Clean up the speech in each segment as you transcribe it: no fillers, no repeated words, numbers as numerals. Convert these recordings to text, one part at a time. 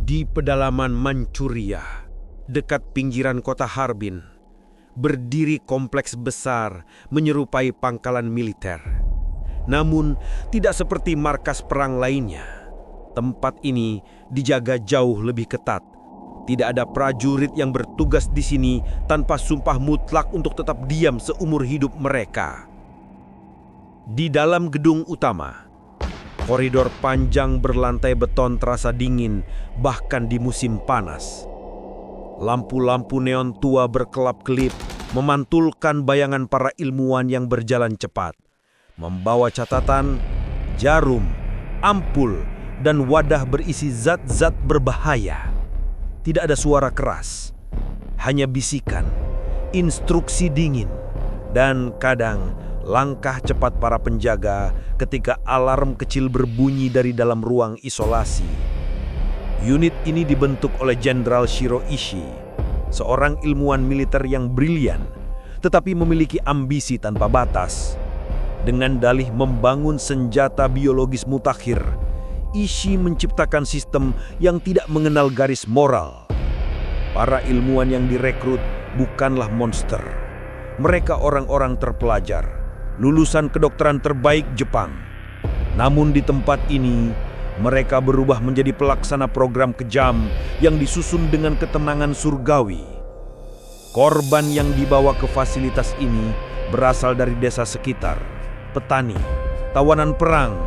Di pedalaman Manchuria, dekat pinggiran kota Harbin, berdiri kompleks besar menyerupai pangkalan militer. Namun, tidak seperti markas perang lainnya. Tempat ini dijaga jauh lebih ketat. Tidak ada prajurit yang bertugas di sini tanpa sumpah mutlak untuk tetap diam seumur hidup mereka. Di dalam gedung utama, koridor panjang berlantai beton terasa dingin bahkan di musim panas. Lampu-lampu neon tua berkelap-kelip memantulkan bayangan para ilmuwan yang berjalan cepat, membawa catatan, jarum, ampul, dan wadah berisi zat-zat berbahaya. Tidak ada suara keras, hanya bisikan, instruksi dingin, dan kadang langkah cepat para penjaga ketika alarm kecil berbunyi dari dalam ruang isolasi. Unit ini dibentuk oleh Jenderal Shiro Ishii, seorang ilmuwan militer yang brilian, tetapi memiliki ambisi tanpa batas. Dengan dalih membangun senjata biologis mutakhir, Ishii menciptakan sistem yang tidak mengenal garis moral. Para ilmuwan yang direkrut bukanlah monster. Mereka orang-orang terpelajar, lulusan kedokteran terbaik Jepang. Namun di tempat ini, mereka berubah menjadi pelaksana program kejam yang disusun dengan ketenangan surgawi. Korban yang dibawa ke fasilitas ini berasal dari desa sekitar, petani, tawanan perang,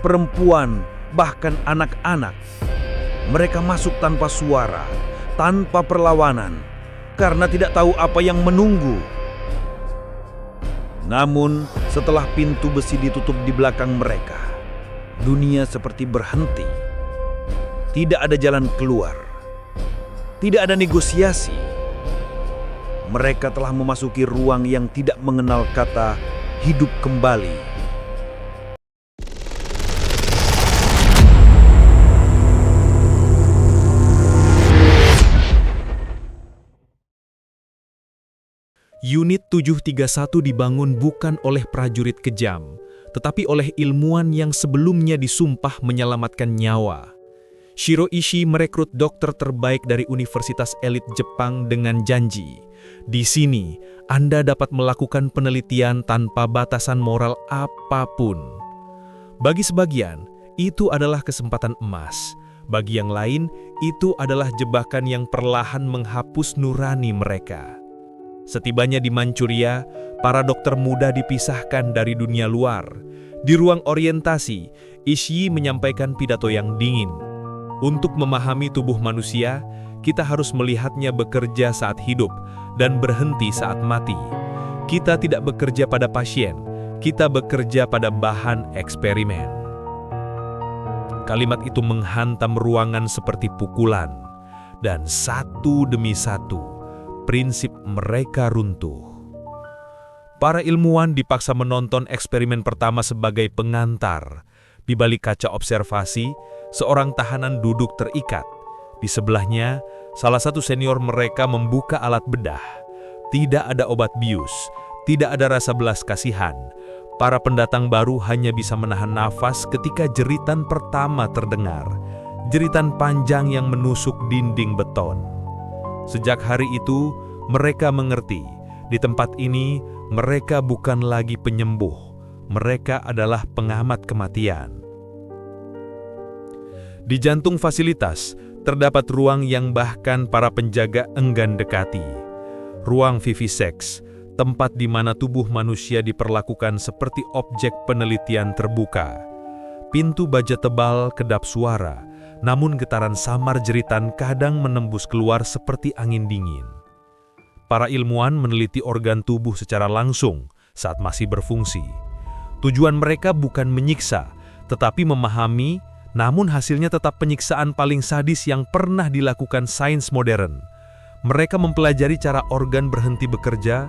perempuan, bahkan anak-anak. Mereka masuk tanpa suara, tanpa perlawanan, karena tidak tahu apa yang menunggu. Namun, setelah pintu besi ditutup di belakang mereka, dunia seperti berhenti. Tidak ada jalan keluar. Tidak ada negosiasi. Mereka telah memasuki ruang yang tidak mengenal kata hidup kembali. Unit 731 dibangun bukan oleh prajurit kejam, tetapi oleh ilmuwan yang sebelumnya disumpah menyelamatkan nyawa. Shiro Ishii merekrut dokter terbaik dari universitas elit Jepang dengan janji, di sini Anda dapat melakukan penelitian tanpa batasan moral apapun. Bagi sebagian, itu adalah kesempatan emas. Bagi yang lain, itu adalah jebakan yang perlahan menghapus nurani mereka. Setibanya di Manchuria, para dokter muda dipisahkan dari dunia luar. Di ruang orientasi, Ishii menyampaikan pidato yang dingin. Untuk memahami tubuh manusia, kita harus melihatnya bekerja saat hidup dan berhenti saat mati. Kita tidak bekerja pada pasien, kita bekerja pada bahan eksperimen. Kalimat itu menghantam ruangan seperti pukulan, dan satu demi satu, prinsip mereka runtuh. Para ilmuwan dipaksa menonton eksperimen pertama sebagai pengantar. Di balik kaca observasi, seorang tahanan duduk terikat. Di sebelahnya, salah satu senior mereka membuka alat bedah. Tidak ada obat bius, tidak ada rasa belas kasihan. Para pendatang baru hanya bisa menahan nafas ketika jeritan pertama terdengar. Jeritan panjang yang menusuk dinding beton. Sejak hari itu, mereka mengerti, di tempat ini mereka bukan lagi penyembuh, mereka adalah pengamat kematian. Di jantung fasilitas, terdapat ruang yang bahkan para penjaga enggan dekati. Ruang vivisex, tempat di mana tubuh manusia diperlakukan seperti objek penelitian terbuka. Pintu baja tebal kedap suara, namun getaran samar jeritan kadang menembus keluar seperti angin dingin. Para ilmuwan meneliti organ tubuh secara langsung saat masih berfungsi. Tujuan mereka bukan menyiksa, tetapi memahami, namun hasilnya tetap penyiksaan paling sadis yang pernah dilakukan sains modern. Mereka mempelajari cara organ berhenti bekerja,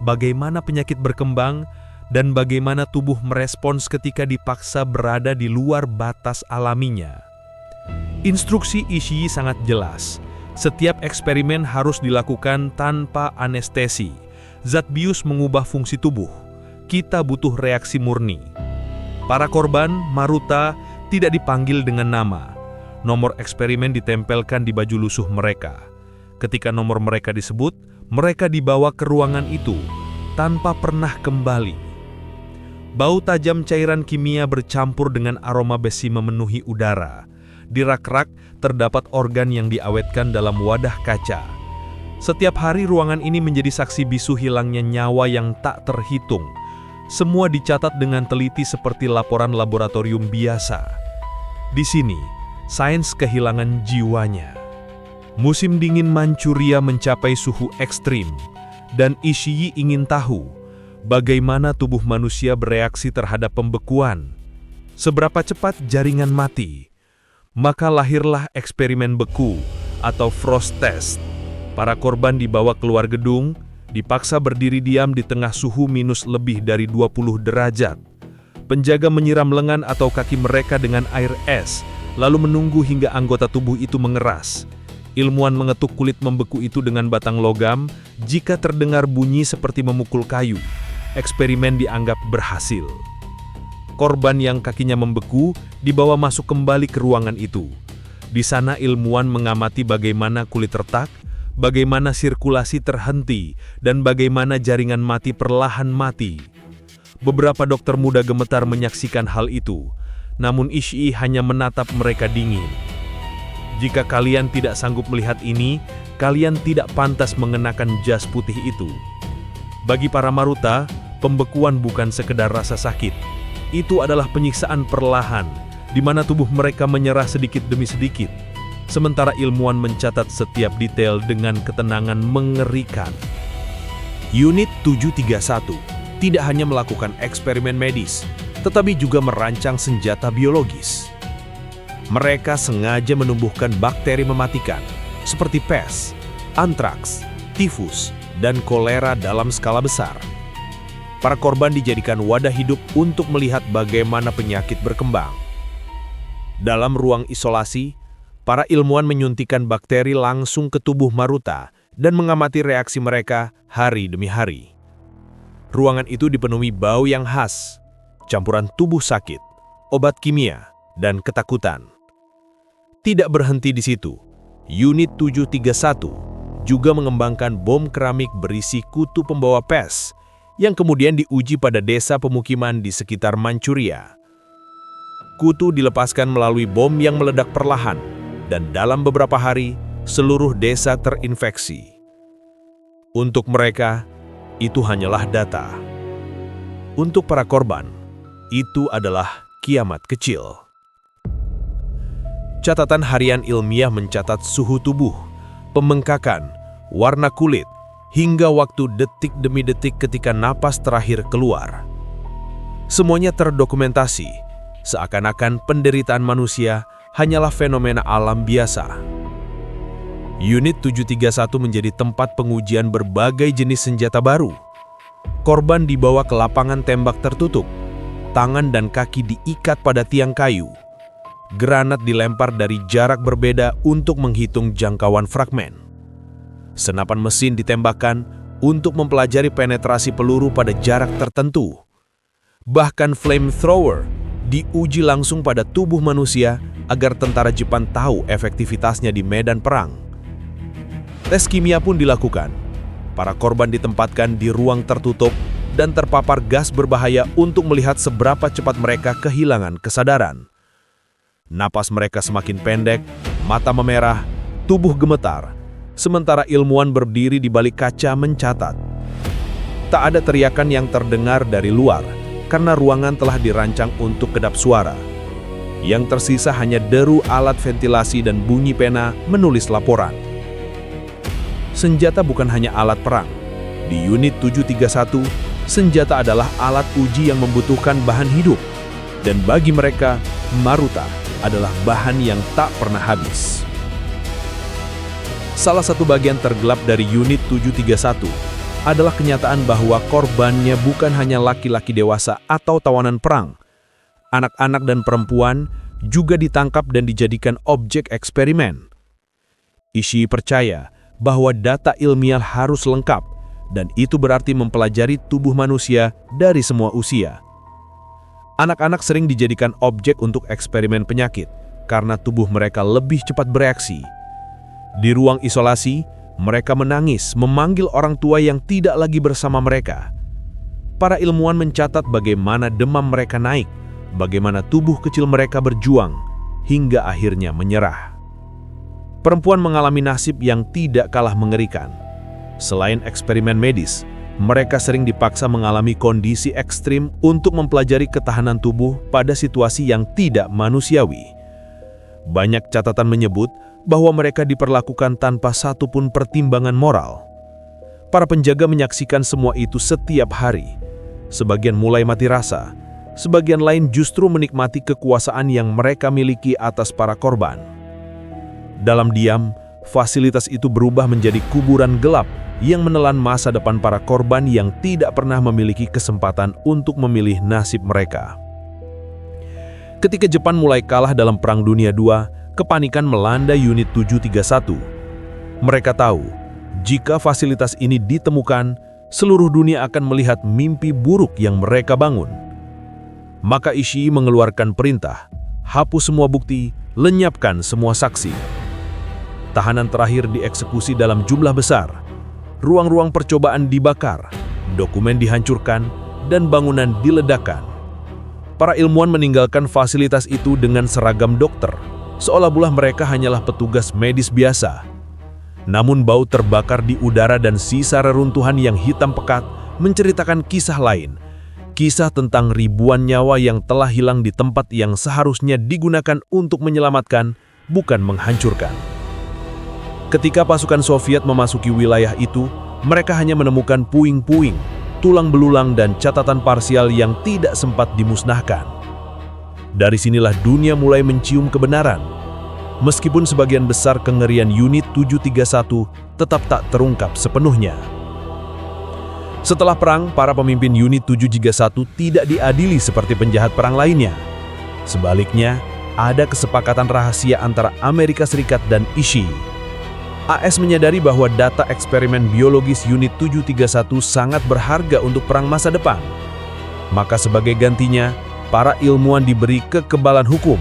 bagaimana penyakit berkembang, dan bagaimana tubuh merespons ketika dipaksa berada di luar batas alaminya. Instruksi Ishii sangat jelas. Setiap eksperimen harus dilakukan tanpa anestesi. Zat bius mengubah fungsi tubuh. Kita butuh reaksi murni. Para korban, Maruta, tidak dipanggil dengan nama. Nomor eksperimen ditempelkan di baju lusuh mereka. Ketika nomor mereka disebut, mereka dibawa ke ruangan itu tanpa pernah kembali. Bau tajam cairan kimia bercampur dengan aroma besi memenuhi udara. Di rak-rak terdapat organ yang diawetkan dalam wadah kaca. Setiap hari ruangan ini menjadi saksi bisu hilangnya nyawa yang tak terhitung. Semua dicatat dengan teliti seperti laporan laboratorium biasa. Di sini, sains kehilangan jiwanya. Musim dingin Manchuria mencapai suhu ekstrim, dan Ishii ingin tahu bagaimana tubuh manusia bereaksi terhadap pembekuan. Seberapa cepat jaringan mati. Maka lahirlah eksperimen beku atau frost test. Para korban dibawa keluar gedung, dipaksa berdiri diam di tengah suhu minus lebih dari 20 derajat. Penjaga menyiram lengan atau kaki mereka dengan air es, lalu menunggu hingga anggota tubuh itu mengeras. Ilmuwan mengetuk kulit membeku itu dengan batang logam. Jika terdengar bunyi seperti memukul kayu, eksperimen dianggap berhasil. Korban yang kakinya membeku dibawa masuk kembali ke ruangan itu. Di sana ilmuwan mengamati bagaimana kulit retak, bagaimana sirkulasi terhenti, dan bagaimana jaringan mati perlahan mati. Beberapa dokter muda gemetar menyaksikan hal itu, namun Ishii hanya menatap mereka dingin. Jika kalian tidak sanggup melihat ini, kalian tidak pantas mengenakan jas putih itu. Bagi para Maruta, pembekuan bukan sekedar rasa sakit. Itu adalah penyiksaan perlahan, di mana tubuh mereka menyerah sedikit demi sedikit. Sementara ilmuwan mencatat setiap detail dengan ketenangan mengerikan. Unit 731 tidak hanya melakukan eksperimen medis, tetapi juga merancang senjata biologis. Mereka sengaja menumbuhkan bakteri mematikan, seperti pes, antraks, tifus, dan kolera dalam skala besar. Para korban dijadikan wadah hidup untuk melihat bagaimana penyakit berkembang. Dalam ruang isolasi, para ilmuwan menyuntikkan bakteri langsung ke tubuh Maruta dan mengamati reaksi mereka hari demi hari. Ruangan itu dipenuhi bau yang khas, campuran tubuh sakit, obat kimia, dan ketakutan. Tidak berhenti di situ, Unit 731 juga mengembangkan bom keramik berisi kutu pembawa pes yang kemudian diuji pada desa pemukiman di sekitar Manchuria. Kutu dilepaskan melalui bom yang meledak perlahan, dan dalam beberapa hari, seluruh desa terinfeksi. Untuk mereka, itu hanyalah data. Untuk para korban, itu adalah kiamat kecil. Catatan harian ilmiah mencatat suhu tubuh, pembengkakan, warna kulit, hingga waktu detik demi detik ketika napas terakhir keluar. Semuanya terdokumentasi, seakan-akan penderitaan manusia hanyalah fenomena alam biasa. Unit 731 menjadi tempat pengujian berbagai jenis senjata baru. Korban dibawa ke lapangan tembak tertutup, tangan dan kaki diikat pada tiang kayu. Granat dilempar dari jarak berbeda untuk menghitung jangkauan fragmen. Senapan mesin ditembakkan untuk mempelajari penetrasi peluru pada jarak tertentu. Bahkan flamethrower diuji langsung pada tubuh manusia agar tentara Jepang tahu efektivitasnya di medan perang. Tes kimia pun dilakukan. Para korban ditempatkan di ruang tertutup dan terpapar gas berbahaya untuk melihat seberapa cepat mereka kehilangan kesadaran. Napas mereka semakin pendek, mata memerah, tubuh gemetar, sementara ilmuwan berdiri di balik kaca mencatat. Tak ada teriakan yang terdengar dari luar, karena ruangan telah dirancang untuk kedap suara. Yang tersisa hanya deru alat ventilasi dan bunyi pena menulis laporan. Senjata bukan hanya alat perang. Di Unit 731, senjata adalah alat uji yang membutuhkan bahan hidup. Dan bagi mereka, Maruta adalah bahan yang tak pernah habis. Salah satu bagian tergelap dari Unit 731 adalah kenyataan bahwa korbannya bukan hanya laki-laki dewasa atau tawanan perang. Anak-anak dan perempuan juga ditangkap dan dijadikan objek eksperimen. Ishii percaya bahwa data ilmiah harus lengkap, dan itu berarti mempelajari tubuh manusia dari semua usia. Anak-anak sering dijadikan objek untuk eksperimen penyakit, karena tubuh mereka lebih cepat bereaksi. Di ruang isolasi, mereka menangis, memanggil orang tua yang tidak lagi bersama mereka. Para ilmuwan mencatat bagaimana demam mereka naik, bagaimana tubuh kecil mereka berjuang, hingga akhirnya menyerah. Perempuan mengalami nasib yang tidak kalah mengerikan. Selain eksperimen medis, mereka sering dipaksa mengalami kondisi ekstrim untuk mempelajari ketahanan tubuh pada situasi yang tidak manusiawi. Banyak catatan menyebut bahwa mereka diperlakukan tanpa satupun pertimbangan moral. Para penjaga menyaksikan semua itu setiap hari. Sebagian mulai mati rasa, sebagian lain justru menikmati kekuasaan yang mereka miliki atas para korban. Dalam diam, fasilitas itu berubah menjadi kuburan gelap yang menelan masa depan para korban yang tidak pernah memiliki kesempatan untuk memilih nasib mereka. Ketika Jepang mulai kalah dalam Perang Dunia II, kepanikan melanda unit 731. Mereka tahu, jika fasilitas ini ditemukan, seluruh dunia akan melihat mimpi buruk yang mereka bangun. Maka Ishii mengeluarkan perintah, hapus semua bukti, lenyapkan semua saksi. Tahanan terakhir dieksekusi dalam jumlah besar. Ruang-ruang percobaan dibakar, dokumen dihancurkan, dan bangunan diledakkan. Para ilmuwan meninggalkan fasilitas itu dengan seragam dokter, seolah-olah mereka hanyalah petugas medis biasa. Namun bau terbakar di udara dan sisa reruntuhan yang hitam pekat menceritakan kisah lain. Kisah tentang ribuan nyawa yang telah hilang di tempat yang seharusnya digunakan untuk menyelamatkan, bukan menghancurkan. Ketika pasukan Soviet memasuki wilayah itu, mereka hanya menemukan puing-puing, tulang belulang dan catatan parsial yang tidak sempat dimusnahkan. Dari sinilah dunia mulai mencium kebenaran. Meskipun sebagian besar kengerian unit 731 tetap tak terungkap sepenuhnya. Setelah perang, para pemimpin unit 731 tidak diadili seperti penjahat perang lainnya. Sebaliknya, ada kesepakatan rahasia antara Amerika Serikat dan Ishii. AS menyadari bahwa data eksperimen biologis unit 731 sangat berharga untuk perang masa depan. Maka sebagai gantinya, para ilmuwan diberi kekebalan hukum.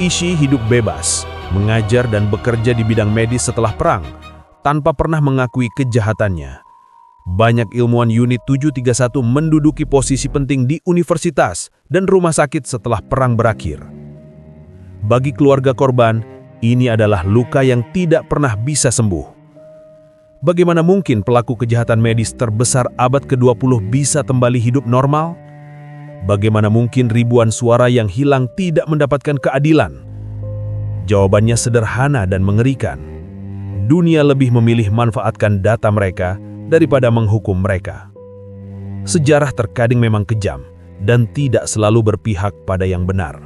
Ishii hidup bebas, mengajar dan bekerja di bidang medis setelah perang, tanpa pernah mengakui kejahatannya. Banyak ilmuwan unit 731 menduduki posisi penting di universitas dan rumah sakit setelah perang berakhir. Bagi keluarga korban, ini adalah luka yang tidak pernah bisa sembuh. Bagaimana mungkin pelaku kejahatan medis terbesar abad ke-20 bisa kembali hidup normal? Bagaimana mungkin ribuan suara yang hilang tidak mendapatkan keadilan? Jawabannya sederhana dan mengerikan. Dunia lebih memilih manfaatkan data mereka daripada menghukum mereka. Sejarah terkadang memang kejam dan tidak selalu berpihak pada yang benar.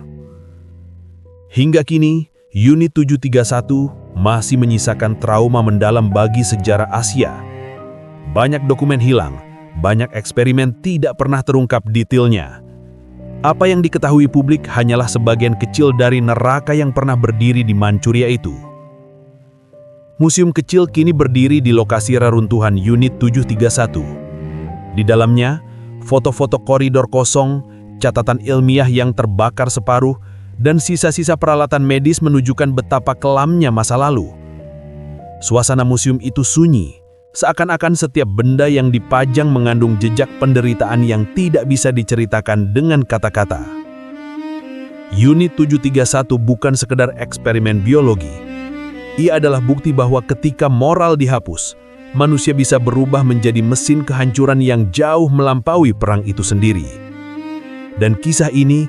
Hingga kini, Unit 731 masih menyisakan trauma mendalam bagi sejarah Asia. Banyak dokumen hilang, banyak eksperimen tidak pernah terungkap detailnya. Apa yang diketahui publik hanyalah sebagian kecil dari neraka yang pernah berdiri di Manchuria itu. Museum kecil kini berdiri di lokasi reruntuhan Unit 731. Di dalamnya, foto-foto koridor kosong, catatan ilmiah yang terbakar separuh, dan sisa-sisa peralatan medis menunjukkan betapa kelamnya masa lalu. Suasana museum itu sunyi, seakan-akan setiap benda yang dipajang mengandung jejak penderitaan yang tidak bisa diceritakan dengan kata-kata. Unit 731 bukan sekedar eksperimen biologi. Ia adalah bukti bahwa ketika moral dihapus, manusia bisa berubah menjadi mesin kehancuran yang jauh melampaui perang itu sendiri. Dan kisah ini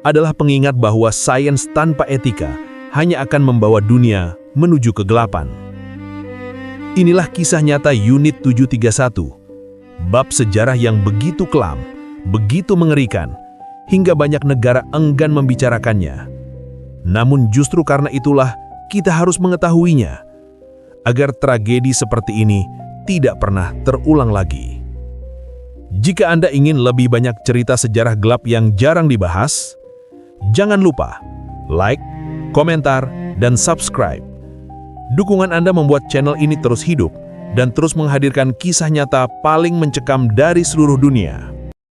adalah pengingat bahwa sains tanpa etika hanya akan membawa dunia menuju kegelapan. Inilah kisah nyata Unit 731, bab sejarah yang begitu kelam, begitu mengerikan, hingga banyak negara enggan membicarakannya. Namun justru karena itulah kita harus mengetahuinya, agar tragedi seperti ini tidak pernah terulang lagi. Jika Anda ingin lebih banyak cerita sejarah gelap yang jarang dibahas, jangan lupa like, komentar, dan subscribe. Dukungan Anda membuat channel ini terus hidup dan terus menghadirkan kisah nyata paling mencekam dari seluruh dunia.